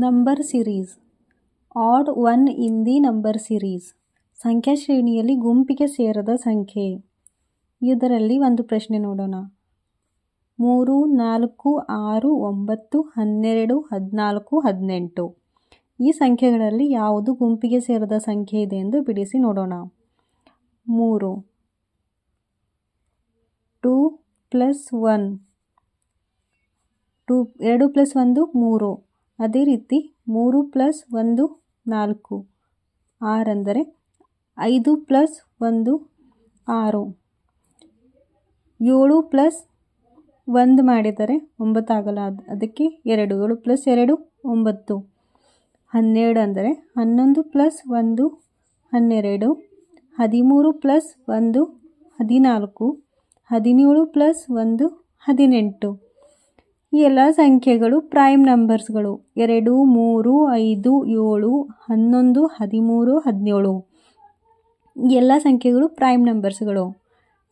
Number series. Add one in the number series. ಸಂಖ್ಯಾ ಶ್ರೇಣಿಯಲ್ಲಿ ಗುಂಪಿಗೆ ಸೇರದ ಸಂಖ್ಯೆ. ಇದರಲ್ಲಿ ಒಂದು ಪ್ರಶ್ನೆ ನೋಡೋಣ. 3, 4, 6, 9, 12, 14, 18 ಈ ಸಂಖ್ಯೆಗಳಲ್ಲಿ ಯಾವುದು ಗುಂಪಿಗೆ ಸೇರದ ಸಂಖ್ಯೆ ಇದೆ ಎಂದು ಬಿಡಿಸಿ ನೋಡೋಣ. 3 2 + 1 2 + 1 3. ಅದೇ ರೀತಿ 3 + 1 4 6 ಅಂದರೆ 5 + 1 6. 7 + 1 ಮಾಡಿದರೆ 9 ಆಗಲ್ಲ, ಅದಕ್ಕೆ 2. 7 + 2 9. 12 ಅಂದರೆ 11 + 1 12. 13 + 1 14. 17 + 1 18. ಈ ಎಲ್ಲ ಸಂಖ್ಯೆಗಳು ಪ್ರೈಮ್ ನಂಬರ್ಸ್ಗಳು. 2 3 5 7 11 13 17. ಈ ಎಲ್ಲ ಸಂಖ್ಯೆಗಳು ಪ್ರೈಮ್ ನಂಬರ್ಸ್ಗಳು.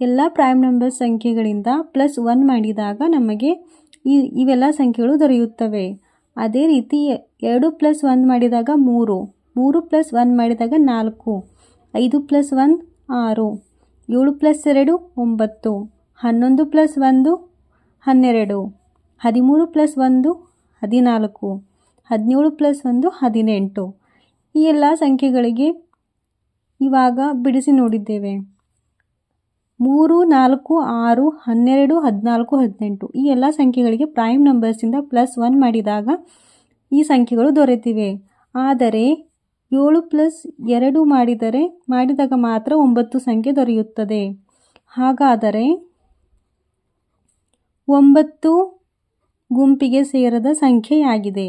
ಎಲ್ಲ ಪ್ರೈಮ್ ನಂಬರ್ ಸಂಖ್ಯೆಗಳಿಂದ +1 ಮಾಡಿದಾಗ ನಮಗೆ ಇವೆಲ್ಲ ಸಂಖ್ಯೆಗಳು ದೊರೆಯುತ್ತವೆ. ಅದೇ ರೀತಿ 2 + 1 ಮಾಡಿದಾಗ 3, 3 + 1 ಮಾಡಿದಾಗ 4, 5 + 1 6, 7 + 2 9, 11 + 1 12, 13 + 1 14, 17 + 1 18. ಈ ಎಲ್ಲ ಸಂಖ್ಯೆಗಳಿಗೆ ಇವಾಗ ಬಿಡಿಸಿ ನೋಡಿದ್ದೇವೆ. 3 4 6 12 14 18 ಈ ಎಲ್ಲ ಸಂಖ್ಯೆಗಳಿಗೆ ಪ್ರೈಮ್ ನಂಬರ್ಸಿಂದ +1 ಮಾಡಿದಾಗ ಈ ಸಂಖ್ಯೆಗಳು ದೊರೆತಿವೆ. ಆದರೆ 7 + 2 ಮಾಡಿದಾಗ ಮಾತ್ರ 9 ಸಂಖ್ಯೆ ದೊರೆಯುತ್ತದೆ. ಹಾಗಾದರೆ 9 ಗುಂಪಿಗೆ ಸೇರದ ಸಂಖ್ಯೆಯಾಗಿದೆ.